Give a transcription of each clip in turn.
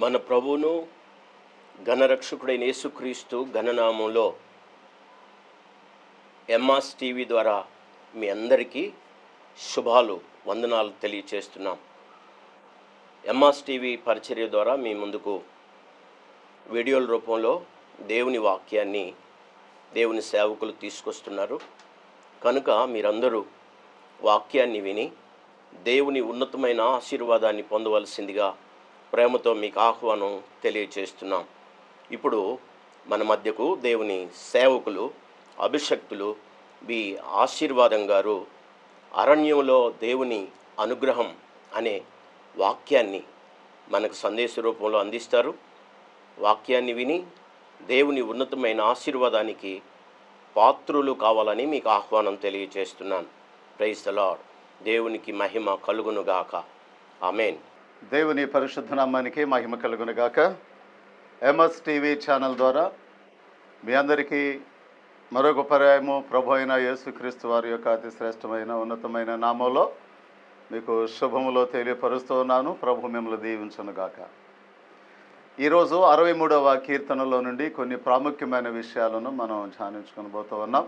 మన ప్రభువును ఘనరక్షకుడైన యేసుక్రీస్తు ఘననామంలో ఎంఆర్స్ టీవీ ద్వారా మీ అందరికీ శుభాలు వందనాలు తెలియచేస్తున్నాం. ఎంఆర్స్ టీవీ పరిచర్య ద్వారా మీ ముందుకు వీడియోల రూపంలో దేవుని వాక్యాన్ని దేవుని సేవకులు తీసుకొస్తున్నారు. కనుక మీరందరూ వాక్యాన్ని విని దేవుని ఉన్నతమైన ఆశీర్వాదాన్ని పొందవలసిందిగా ప్రేమతో మీకు ఆహ్వానం తెలియచేస్తున్నాం. ఇప్పుడు మన మధ్యకు దేవుని సేవకులు అభిషక్తులు బి ఆశీర్వాదం గారు అరణ్యంలో దేవుని అనుగ్రహం అనే వాక్యాన్ని మనకు సందేశ రూపంలో అందిస్తారు. వాక్యాన్ని విని దేవుని ఉన్నతమైన ఆశీర్వాదానికి పాత్రులు కావాలని మీకు ఆహ్వానం తెలియచేస్తున్నాను. Praise the lord. దేవునికి మహిమ కలుగునుగాక. ఆమేన్. దేవుని పరిశుద్ధ నామానికి మహిమ కలుగునుగాక. ఎంఎస్ టీవీ ఛానల్ ద్వారా మీ అందరికీ మరొక పర్యాయము ప్రభు అయిన యేసుక్రీస్తు వారి యొక్క అతి శ్రేష్టమైన ఉన్నతమైన నామంలో మీకు శుభములో తెలియపరుస్తూ ఉన్నాను. ప్రభు మిమ్మల్ని దీవించునుగాక. ఈరోజు 63వ కీర్తనలో నుండి కొన్ని ప్రాముఖ్యమైన విషయాలను మనం ధ్యానించుకొని పోతూ ఉన్నాం.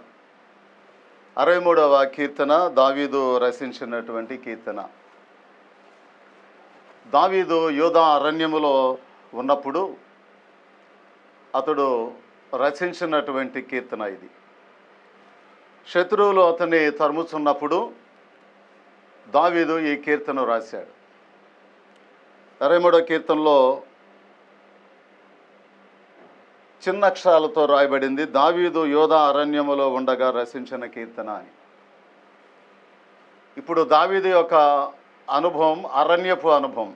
63వ కీర్తన దావీదు రచించినటువంటి కీర్తన. దావీదు యూదా అరణ్యములో ఉన్నప్పుడు అతడు రచించినటువంటి కీర్తన ఇది. శత్రువులు అతన్ని తరుముచున్నప్పుడు దావీదు ఈ కీర్తన రాశాడు. 63వ కీర్తనలో చిన్న అక్షరాలతో రాయబడింది, దావీదు యూదా అరణ్యములో ఉండగా రచించిన కీర్తన అని. ఇప్పుడు దావీదు యొక్క అనుభవం అరణ్యపు అనుభవం.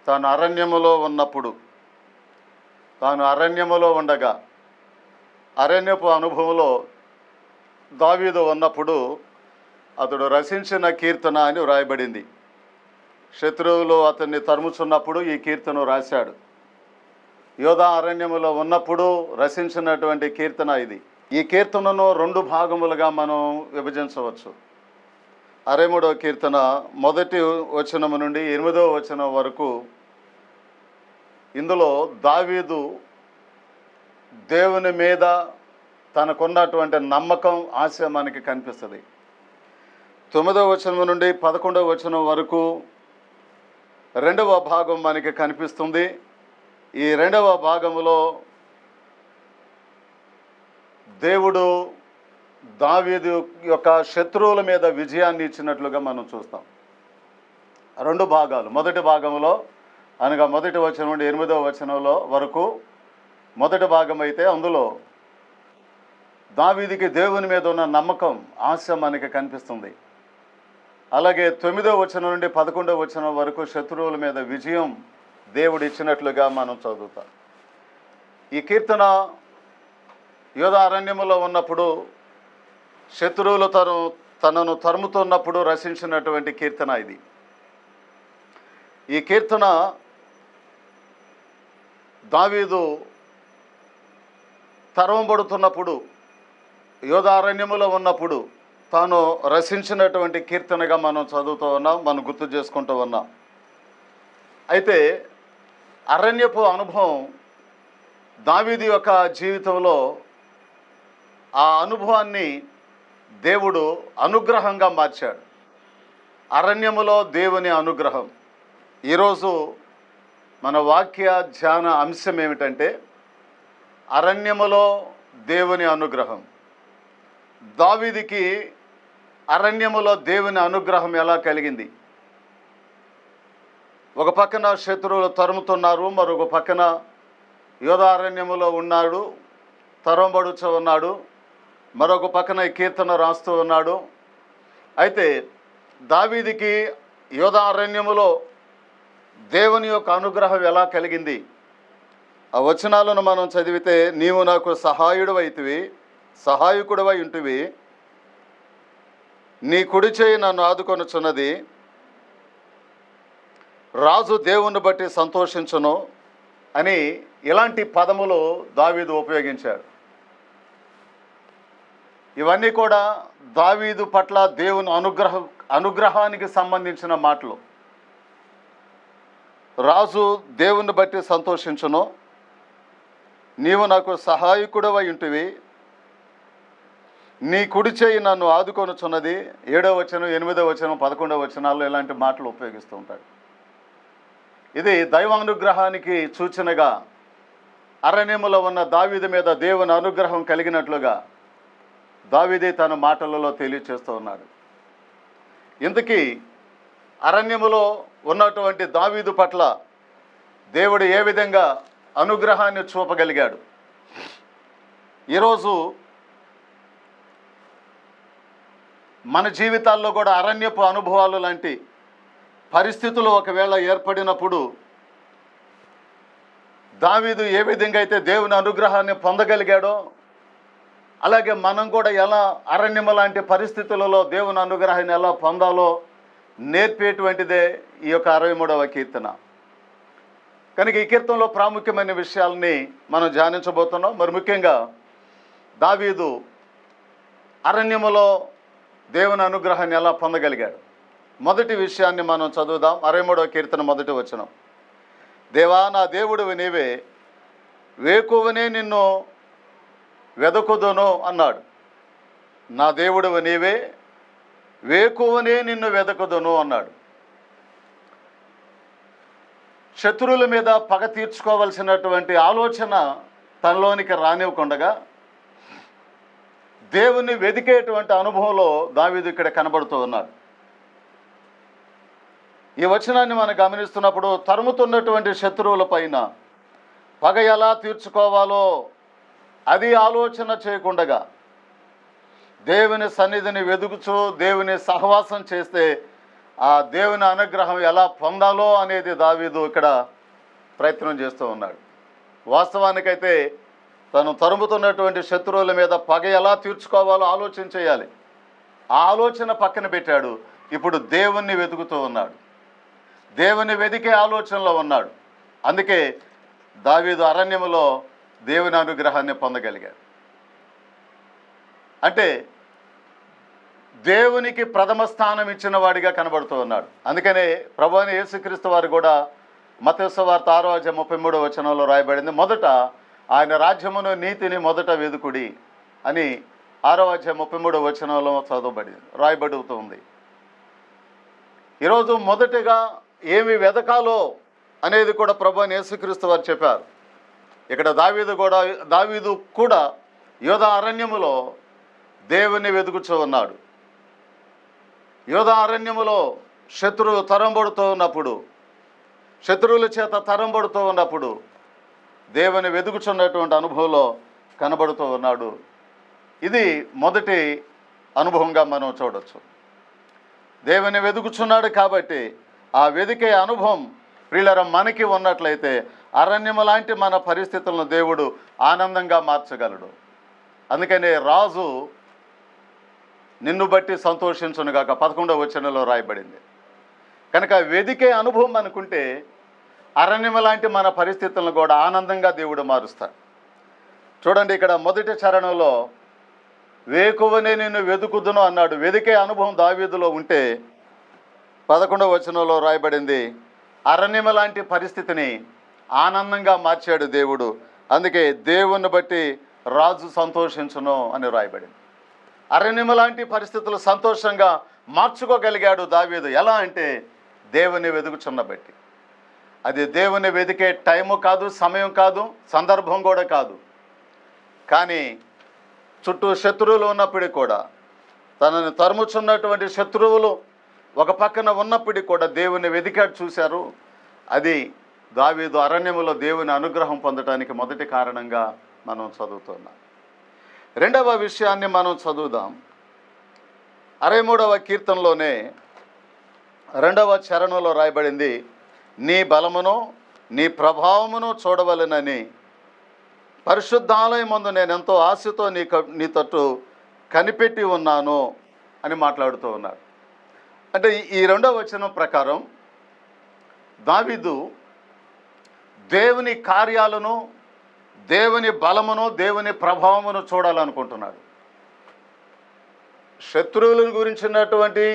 తాను అరణ్యములో ఉన్నప్పుడు, తాను అరణ్యములో ఉండగా అరణ్యపు అనుభవంలో దావీదు ఉన్నప్పుడు అతడు రచించిన కీర్తన అని వ్రాయబడింది. శత్రువులు అతన్ని తరుముచున్నప్పుడు ఈ కీర్తన రాశాడు. యోధా అరణ్యములో ఉన్నప్పుడు రచించినటువంటి కీర్తన ఇది. ఈ కీర్తనను 2 భాగములుగా మనం విభజించవచ్చు. 63వ కీర్తన 1వ వచనము నుండి 8వ వచనం వరకు ఇందులో దావీదు దేవుని మీద తనకున్నటువంటి నమ్మకం, ఆశ మనకి కనిపిస్తుంది. 9వ వచనం నుండి 11వ వచనం వరకు 2వ భాగం మనకి కనిపిస్తుంది. ఈ 2వ భాగంలో దేవుడు దావీదు యొక్క శత్రువుల మీద విజయాన్ని ఇచ్చినట్లుగా మనం చూస్తాం. 2 భాగాలు. మొదటి భాగంలో అనగా 1వ వచనం నుండి 8వ వచనంలో వరకు మొదటి భాగం అయితే అందులో దావీదుకి దేవుని మీద ఉన్న నమ్మకం, ఆశ మనకి కనిపిస్తుంది. అలాగే 9వ వచనం నుండి 11వ వచనం వరకు శత్రువుల మీద విజయం దేవుడు ఇచ్చినట్లుగా మనం చదువుతాం. ఈ కీర్తన యోధా అరణ్యములో ఉన్నప్పుడు శత్రువులు తనను తరుముతున్నప్పుడు రచించినటువంటి కీర్తన ఇది. ఈ కీర్తన దావీదు తరమబడుతున్నప్పుడు, యోధా అరణ్యములో ఉన్నప్పుడు తాను రచించినటువంటి కీర్తనగా మనం చదువుతూ ఉన్నాం, మనం గుర్తు చేసుకుంటూ ఉన్నాం. అయితే అరణ్యపు అనుభవం దావీదు యొక్క జీవితంలో ఆ అనుభవాన్ని దేవుడు అనుగ్రహంగా మార్చాడు. అరణ్యములో దేవుని అనుగ్రహం. ఈరోజు మన వాక్య ధ్యాన అంశం ఏమిటంటే అరణ్యములో దేవుని అనుగ్రహం. దావీదుకి అరణ్యములో దేవుని అనుగ్రహం ఎలా కలిగింది? ఒక పక్కన శత్రువులు తరుముతున్నారు, మరొక పక్కన యోధా అరణ్యములో ఉన్నాడు, తరుమబడుచు ఉన్నాడు, మరొక పక్కన ఈ కీర్తన రాస్తూ ఉన్నాడు. అయితే దావీదుకి యోధా అరణ్యములో దేవుని యొక్క అనుగ్రహం ఎలా కలిగింది? ఆ వచనాలను మనం చదివితే, నీవు నాకు సహాయకుడివై ఉంటివి, నీ కుడి చేయి నన్ను ఆదుకొనుచున్నది, రాజు దేవుని బట్టి సంతోషించును అని ఇలాంటి పదములు దావీదు ఉపయోగించాడు. ఇవన్నీ కూడా దావీదు పట్ల దేవుని అనుగ్రహానికి సంబంధించిన మాటలు. రాజు దేవుని బట్టి సంతోషించును, నీవు నాకు సహాయకుడవై ఉంటివి, నీ కుడి చేయి నన్ను ఆదుకొనుచున్నది. 7వ వచనం, 8వ వచనం, 11వ వచనాల్లో ఇలాంటి మాటలు ఉపయోగిస్తూ ఉంటాడు. ఇది దైవానుగ్రహానికి సూచనగా అరణ్యములో ఉన్న దావీదు మీద దేవుని అనుగ్రహం కలిగినట్లుగా దావీదే తన మాటలలో తెలియచేస్తూ ఉన్నాడు. ఇంతకీ అరణ్యములో ఉన్నటువంటి దావీదు పట్ల దేవుడు ఏ విధంగా అనుగ్రహాన్ని చూపగలిగాడు? ఈరోజు మన జీవితాల్లో కూడా అరణ్యపు అనుభవాలు లాంటి పరిస్థితులు ఒకవేళ ఏర్పడినప్పుడు దావీదు ఏ విధంగా అయితే దేవుని అనుగ్రహాన్ని పొందగలిగాడో, అలాగే మనం కూడా ఎలా అరణ్యము లాంటి పరిస్థితులలో దేవుని అనుగ్రహాన్ని ఎలా పొందాలో నేర్పేటువంటిదే ఈ యొక్క 63వ కీర్తన. కనుక ఈ కీర్తనలో ప్రాముఖ్యమైన విషయాలని మనం ధ్యానించబోతున్నాం. మరి ముఖ్యంగా దావీదు అరణ్యములో దేవుని అనుగ్రహాన్ని ఎలా పొందగలిగాడు? మొదటి విషయాన్ని మనం చదువుదాం. 63వ కీర్తన మొదటి వచనం. దేవా, నా దేవుడివి నీవే, వేకువనే నిన్ను వెదకుదును అన్నాడు. నా దేవుడివి నీవే, వేకువనే నిన్ను వెదకుదును అన్నాడు. శత్రువుల మీద పగ తీర్చుకోవలసినటువంటి ఆలోచన తనలోనికి రానివ్వకుండగా దేవుని వెదికేటువంటి అనుభవంలో దావీదు ఇక్కడ కనబడుతూ ఉన్నాడు. ఈ వచనాన్ని మనం గమనిస్తున్నప్పుడు తరుముతున్నటువంటి శత్రువుల పైన పగ ఎలా తీర్చుకోవాలో అది ఆలోచన చేయకుండగా దేవుని సన్నిధిని వెదుగుచూ దేవుని సహవాసం చేస్తే ఆ దేవుని అనుగ్రహం ఎలా పొందాలో అనేది దావీదు ఇక్కడ ప్రయత్నం చేస్తూ ఉన్నాడు. వాస్తవానికైతే తను తరుముతున్నటువంటి శత్రువుల మీద పగ ఎలా తీర్చుకోవాలో ఆలోచన చేయాలి. ఆ ఆలోచన పక్కన పెట్టాడు. ఇప్పుడు దేవుణ్ణి వెతుకుతూ ఉన్నాడు. దేవుని వెదికే ఆలోచనలో ఉన్నాడు. అందుకే దావీదు అరణ్యములో దేవుని అనుగ్రహాన్ని పొందగలిగాడు. అంటే దేవునికి ప్రథమ స్థానం ఇచ్చిన వాడిగా కనబడుతూ ఉన్నాడు. అందుకనే ప్రభువైన యేసుక్రీస్తు వారు కూడా మత్తయి సువార్త 6వ అధ్యాయం 33వ వచనంలో రాయబడింది, మొదట ఆయన రాజ్యమును నీతిని మొదట వెదుకుడి అని 6వ అధ్యాయం 33వ వచనంలో రాయబడుతుంది. ఈరోజు మొదటిగా ఏమి వెదకాలో అనేది కూడా ప్రభువైన యేసుక్రీస్తు వారు చెప్పారు. ఇక్కడ దావీదు కూడా యోధా అరణ్యములో దేవుని వెతుకుతూ ఉన్నాడు. యోధా అరణ్యములో శత్రువుల చేత తరంబడుతూ ఉన్నప్పుడు దేవుని వెతుకుచున్నటువంటి అనుభవంలో కనబడుతూ ఉన్నాడు. ఇది మొదటి అనుభవంగా మనం చూడవచ్చు. దేవుని వెతుకుచున్నాడు కాబట్టి ఆ వెదికే అనుభవం ప్రియులారా మనకి ఉన్నట్లయితే అరణ్యము లాంటి మన పరిస్థితులను దేవుడు ఆనందంగా మార్చగలడు. అందుకనే రాజు నిన్ను బట్టి సంతోషించునుగాక 11వ వచనంలో రాయబడింది. కనుక వెదికే అనుభవం అనుకుంటే అరణ్యము లాంటి మన పరిస్థితులను కూడా ఆనందంగా దేవుడు మారుస్తాడు. చూడండి, ఇక్కడ మొదటి చరణంలో వేకువనే నిన్ను వెతుకుదును అన్నాడు. వెదికే అనుభవం దావీదులో ఉంటే 11వ వచనంలో రాయబడింది అరణ్యము లాంటి పరిస్థితిని ఆనందంగా మార్చాడు దేవుడు. అందుకే దేవుణ్ణి బట్టి రాజు సంతోషించును అని రాయబడింది. అరణ్యము లాంటి పరిస్థితులు సంతోషంగా మార్చుకోగలిగాడు దావీదు. ఎలా అంటే దేవుని వెతుకుచున్న బట్టి. అది దేవుని వెతికే టైము కాదు, సమయం కాదు, సందర్భం కూడా కాదు. కానీ చుట్టూ శత్రువులు ఉన్నప్పటికీ కూడా, తనని తరుముచున్నటువంటి శత్రువులు ఒక పక్కన ఉన్నప్పటికీ కూడా దేవుని వెతికాడు. చూశారు. అది దావీదు అరణ్యములో దేవుని అనుగ్రహం పొందడానికి మొదటి కారణంగా మనం చదువుతున్నాం. రెండవ విషయాన్ని మనం చదువుదాం. 63వ కీర్తనలోనే 2వ చరణంలో రాయబడింది, నీ బలమును నీ ప్రభావమును చూడవలెనని పరిశుద్ధాలయమందు నేను ఎంతో ఆశతో నీ తట్టు కనిపెట్టి ఉన్నాను అని మాట్లాడుతూ ఉన్నాడు. అంటే ఈ 2వ వచనం ప్రకారం దావీదు దేవుని కార్యాలను, దేవుని బలమును, దేవుని ప్రభావమును చూడాలనుకుంటున్నాడు. శత్రువుల గురించినటువంటి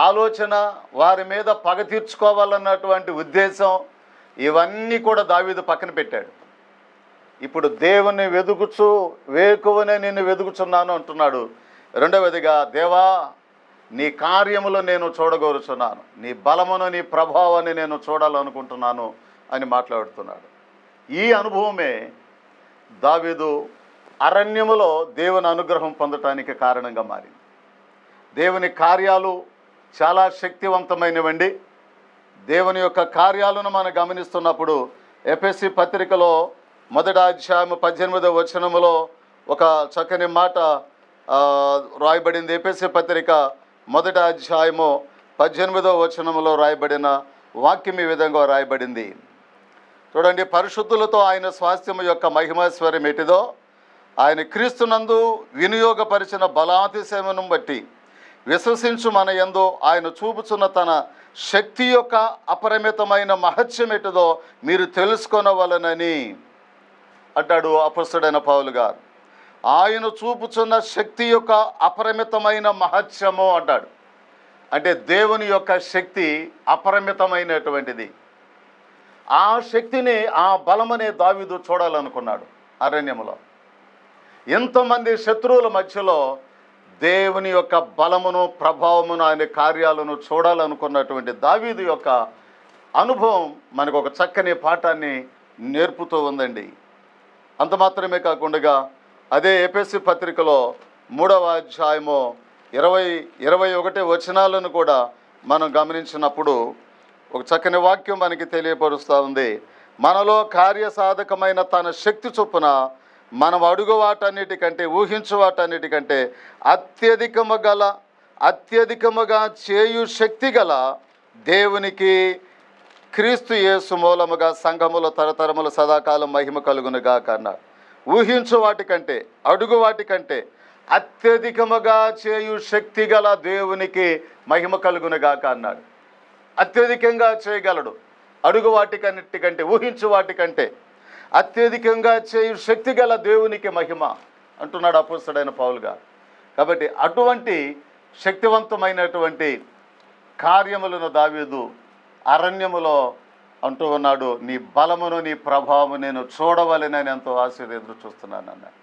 ఆలోచన, వారి మీద పగ తీర్చుకోవాలన్నటువంటి ఉద్దేశం, ఇవన్నీ కూడా దావీదు పక్కన పెట్టాడు. ఇప్పుడు దేవుని వెదుకుచు వేకువనే నిన్ను వెదుకుచున్నాను అంటున్నాడు. రెండవదిగా, దేవా నీ కార్యములు నేను చూడగోరుచున్నాను, నీ బలమును నీ ప్రభావాన్ని నేను చూడాలనుకుంటున్నాను అని మాట్లాడుతున్నాడు. ఈ అనుభవమే దావీదు అరణ్యములో దేవుని అనుగ్రహం పొందటానికి కారణంగా మారింది. దేవుని కార్యాలు చాలా శక్తివంతమైనవండి. దేవుని యొక్క కార్యాలను మనం గమనిస్తున్నప్పుడు ఎఫెసీ పత్రికలో 1వ అధ్యాయం 18వ వచనములో ఒక చక్కని మాట రాయబడింది. ఎఫెసీ పత్రిక 1వ అధ్యాయము 18వ వచనములో రాయబడిన వాక్యం ఈ విధంగా రాయబడింది. చూడండి, పరిశుద్ధులతో ఆయన స్వాస్థ్యము యొక్క మహిమైశ్వర్యం ఎటిదో ఆయన క్రీస్తునందు వినియోగపరిచిన బలాతిశయమును బట్టి విశ్వసించు మన యందు ఆయన చూపుచున్న తన శక్తి యొక్క అపరిమితమైన మహత్యం ఎటుదో మీరు తెలుసుకొనవలనని అంటాడు అపొస్తలుడైన పౌలు గారు. ఆయన చూపుచున్న శక్తి యొక్క అపరిమితమైన మహత్యము అంటాడు. అంటే దేవుని యొక్క శక్తి అపరిమితమైనటువంటిది. ఆ శక్తిని, ఆ బలమనే దావీదు చూడాలనుకున్నాడు. అరణ్యములో ఎంతోమంది శత్రువుల మధ్యలో దేవుని యొక్క బలమును, ప్రభావమును, ఆయన కార్యాలను చూడాలనుకున్నటువంటి దావీదు యొక్క అనుభవం మనకు ఒక చక్కని పాఠాన్ని నేర్పుతూ ఉందండి. అంత మాత్రమే కాకుండా అదే ఎఫెసీ పత్రికలో 3వ అధ్యాయము 20-21 వచనాలను కూడా మనం గమనించినప్పుడు ఒక చక్కని వాక్యం మనకి తెలియపరుస్తూ ఉంది. మనలో కార్యసాధకమైన తన శక్తి చొప్పున మనం అడుగు వాటన్నిటికంటే, ఊహించు వాటన్నిటికంటే అత్యధికముగా చేయు శక్తి గల దేవునికి క్రీస్తు యేసు మూలముగా సంఘములో తరతరముల సదాకాలం మహిమ కలుగునుగాక అన్నాడు. ఊహించు వాటికంటే, అడుగు వాటికంటే అత్యధికముగా చేయు శక్తి గల దేవునికి మహిమ కలుగునుగాక అన్నాడు. అత్యధికంగా చేయగలడు. అడుగు వాటికన్నిటికంటే, ఊహించు వాటికంటే అత్యధికంగా చేయు శక్తి గల దేవునికి మహిమ అంటున్నాడు అపొస్తలుడైన పౌలు గారు. కాబట్టి అటువంటి శక్తివంతమైనటువంటి కార్యములను దావీదు అరణ్యములో అంటూ ఉన్నాడు. నీ బలమును, నీ ప్రభావము నేను చూడవలెనని ఎంతో ఆశతో ఎదురు చూస్తున్నాను అన్నాడు.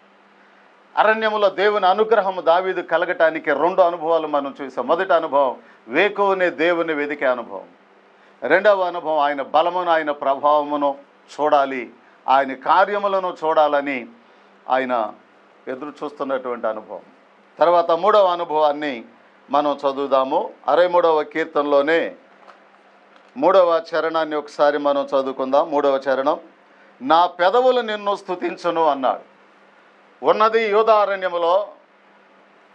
అరణ్యములో దేవుని అనుగ్రహము దావీదు కలగటానికి 2 అనుభవాలు మనం చూసాం. మొదటి అనుభవం వేకువనే దేవుని వెదికే అనుభవం. రెండవ అనుభవం ఆయన బలమును, ఆయన ప్రభావమును చూడాలి, ఆయన కార్యములను చూడాలని ఆయన ఎదురు చూస్తున్నటువంటి అనుభవం. తర్వాత 3వ అనుభవాన్ని మనం చదువుదాము. 63వ కీర్తనలోనే 3వ చరణాన్ని ఒకసారి మనం చదువుకుందాం. 3వ చరణం, నా పెదవులు నిన్ను స్తుతించును అన్నాడు. ఉన్నది యూదారణ్యములో,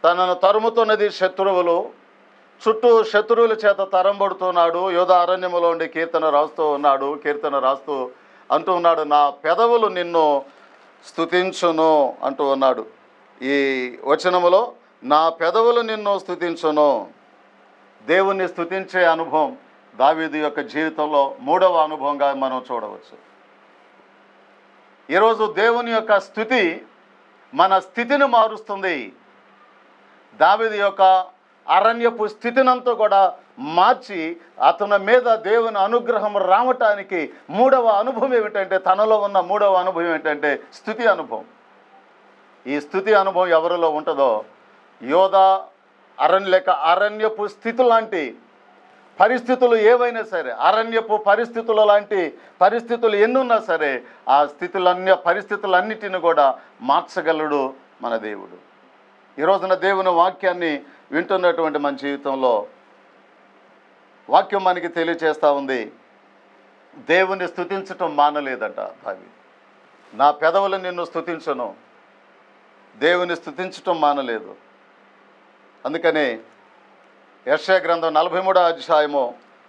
తనను తరుముతున్నది శత్రువులు, చుట్టూ శత్రువుల చేత తరంబడుతున్నాడు. యూదారణ్యములో ఉండి కీర్తన రాస్తూ అంటూ ఉన్నాడు, నా పెదవులు నిన్ను స్తుతించును అంటూ ఉన్నాడు. ఈ వచనములో నా పెదవులు నిన్ను స్తుతించును. దేవుణ్ణి స్తుతించే అనుభవం దావీదు యొక్క జీవితంలో 3వ అనుభవంగా మనం చూడవచ్చు. ఈరోజు దేవుని యొక్క స్తుతి మన స్థితిని మారుస్తుంది. దావీదు యొక్క అరణ్యపు స్థితినంతా కూడా మార్చి అతని మీద దేవుని అనుగ్రహం రావటానికి 3వ అనుభవం ఏమిటంటే, తనలో ఉన్న 3వ అనుభవం ఏంటంటే స్తుతి అనుభవం. ఈ స్థుతి అనుభవం ఎవరిలో ఉంటుందో, అరణ్యపు స్థితి లాంటి పరిస్థితులు ఏవైనా సరే, అరణ్యపు పరిస్థితుల లాంటి పరిస్థితులు ఎన్నున్నా సరే, ఆ పరిస్థితులన్నిటిని కూడా మార్చగలడు మన దేవుడు. ఈ రోజున దేవుని వాక్యాన్ని వింటున్నటువంటి మన జీవితంలో వాక్యం మనకి తెలియచేస్తూ ఉంది, దేవుని స్తుతించటం మానలేదంట దావీదు. నా పెదవులు నిన్ను స్తుతించను, దేవుని స్తుతించటం మానలేదు. అందుకనే యెషయా గ్రంథం 43వ అధ్యాయము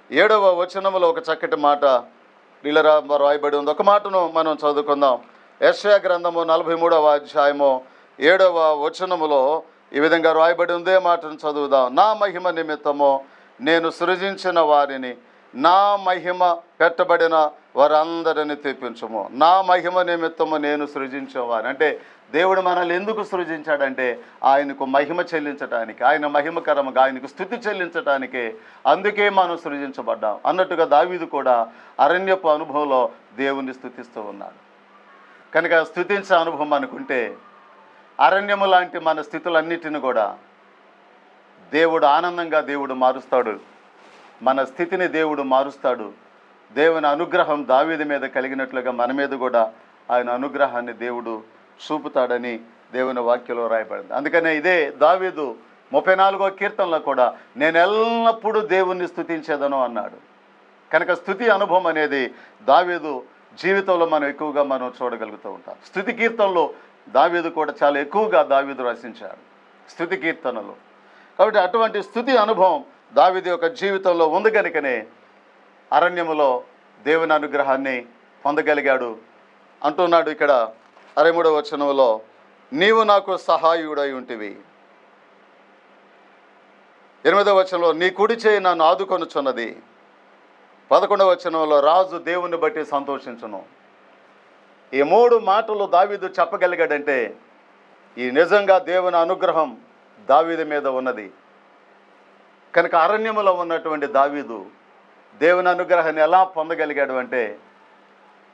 7వ వచనములో ఒక చక్కటి మాట ఇలా రాయబడి ఉంది. ఒక మాటను మనం చదువుకుందాం. యెషయా గ్రంథము 43వ అధ్యాయము 7వ వచనములో ఈ విధంగా రాయబడి ఉందే మాటను చదువుదాం. నా మహిమ నిమిత్తము నేను సృజించిన వారిని, నా మహిమ పెట్టబడిన వారందరిని తెప్పించము, నా మహిమ నిమిత్తము నేను సృజించేవారు. అంటే దేవుడు మనల్ని ఎందుకు సృజించాడంటే ఆయనకు మహిమ చెల్లించటానికి, ఆయన మహిమకరముగా ఆయనకు స్తుతి చెల్లించటానికే. అందుకే మనం సృజించబడ్డాం అన్నట్టుగా దావీదు కూడా అరణ్యపు అనుభవంలో దేవుణ్ణి స్తుతిస్తూ ఉన్నాడు. కనుక స్తుతించే అనుభవం అనుకుంటే అరణ్యము లాంటి మన స్థితులన్నిటిని కూడా దేవుడు ఆనందంగా దేవుడు మారుస్తాడు. మన స్థితిని దేవుడు మారుస్తాడు. దేవుని అనుగ్రహం దావీదు మీద కలిగినట్లుగా మన మీద కూడా ఆయన అనుగ్రహాన్ని దేవుడు చూపుతాడని దేవుని వాక్యంలో రాయబడింది. అందుకనే ఇదే దావీదు 34వ కీర్తనలో కూడా నేను ఎల్లప్పుడూ దేవుణ్ణి స్తుతించేదను అన్నాడు. కనుక స్తుతి అనుభవం అనేది దావీదు జీవితంలో మనం ఎక్కువగా చూడగలుగుతూ ఉంటాం. స్తుతి కీర్తనలో దావీదు కూడా చాలా ఎక్కువగా దావీదు రచించాడు స్తుతి కీర్తనలు. కాబట్టి అటువంటి స్తుతి అనుభవం దావీదు యొక్క జీవితంలో ఉంది కనుకనే అరణ్యములో దేవుని అనుగ్రహాన్ని పొందగలిగాడు. అంటున్నాడు ఇక్కడ 63వ వచనంలో, నీవు నాకు సహాయుడై ఉంటివి. 8వ వచనంలో, నీ కుడి చేయి నన్ను ఆదుకొనుచున్నది. 11వ వచనంలో, రాజు దేవుని బట్టి సంతోషించును. ఈ 3 మాటలు దావీదు చెప్పగలిగాడంటే ఈ నిజంగా దేవుని అనుగ్రహం దావీదు మీద ఉన్నది. కనుక అరణ్యములో ఉన్నటువంటి దావీదు దేవుని అనుగ్రహాన్ని ఎలా పొందగలిగాడు అంటే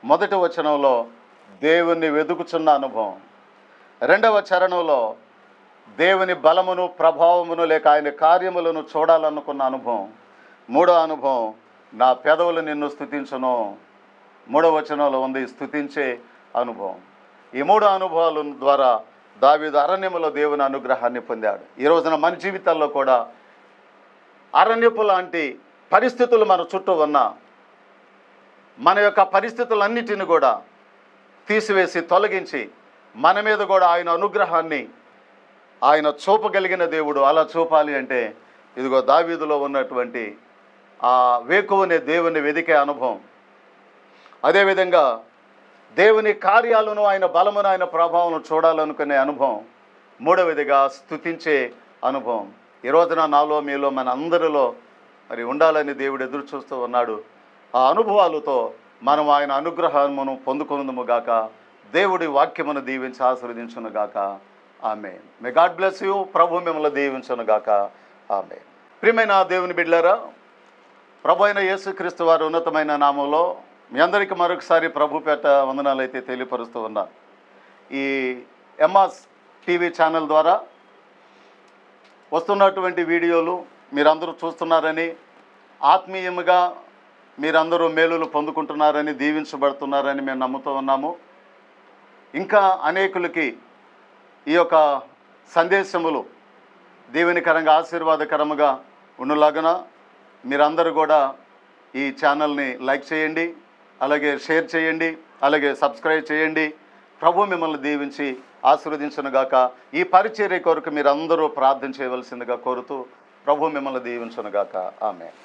మొదటి వచనంలో దేవుణ్ణి వెతుకుచున్న అనుభవం, 2వ చరణంలో దేవుని బలమును ప్రభావమును లేక ఆయన కార్యములను చూడాలనుకున్న అనుభవం, 3వ అనుభవం నా పెదవులు నిన్ను స్తుతించును. 3వ వచనంలో ఉంది స్తుతించే అనుభవం. ఈ 3 అనుభవాల ద్వారా దావీదు అరణ్యములో దేవుని అనుగ్రహాన్ని పొందాడు. ఈ రోజున మన జీవితాల్లో కూడా అరణ్యపు లాంటి పరిస్థితులు మన చుట్టూ ఉన్న మన యొక్క పరిస్థితులన్నిటిని కూడా తీసివేసి తొలగించి మన మీద కూడా ఆయన అనుగ్రహాన్ని ఆయన చూపగలిగిన దేవుడు. అలా చూపాలి అంటే ఇదిగో దావీదులో ఉన్నటువంటి ఆ వేకువనే దేవుని వెదికే అనుభవం, అదేవిధంగా దేవుని కార్యాలను ఆయన బలమును ఆయన ప్రభావం చూడాలనుకునే అనుభవం, 3వదిగా స్తుతించే అనుభవం. ఈ రోజున నాలో మీలో మన అందరిలో మరి ఉండాలని దేవుడు ఎదురు చూస్తూ ఉన్నాడు. ఆ అనుభవాలతో మనం ఆయన అనుగ్రహమును పొందుకుందుము గాక. దేవుడి వాక్యమును దీవించి ఆశీర్వదించును గాక. ఆమేన్. May God bless you. ప్రభు మిమ్మల్ని దీవించును గాక. ఆమేన్. ప్రియమైన దేవుని బిడ్డలారా, ప్రభు అయిన యేసుక్రీస్తు వారి ఉన్నతమైన నామంలో మీ అందరికీ మరొకసారి ప్రభు పేట వందనాలు అయితే తెలియపరుస్తూ ఉన్నాను. ఈ ఎంఆస్ టీవీ ఛానల్ ద్వారా వస్తున్నటువంటి వీడియోలు మీరందరూ చూస్తున్నారని, ఆత్మీయముగా మీరందరూ మేలులు పొందుకుంటున్నారని, దీవించబడుతున్నారని మేము నమ్ముతూ ఉన్నాము. ఇంకా అనేకులకి ఈ యొక్క సందేశములు దీవెనకరంగా ఆశీర్వాదకరముగా ఉండులాగున మీరందరూ కూడా ఈ ఛానల్ని లైక్ చేయండి, అలాగే షేర్ చేయండి, అలాగే సబ్స్క్రైబ్ చేయండి. ప్రభు మిమ్మల్ని దీవించి ఆశీర్వదించునుగాక. ఈ పరిచర్య కొరకు మీరందరూ ప్రార్థన చేయవలసిందిగా కోరుతూ ప్రభు మిమ్మల్ని దీవించునుగాక. ఆమేన్.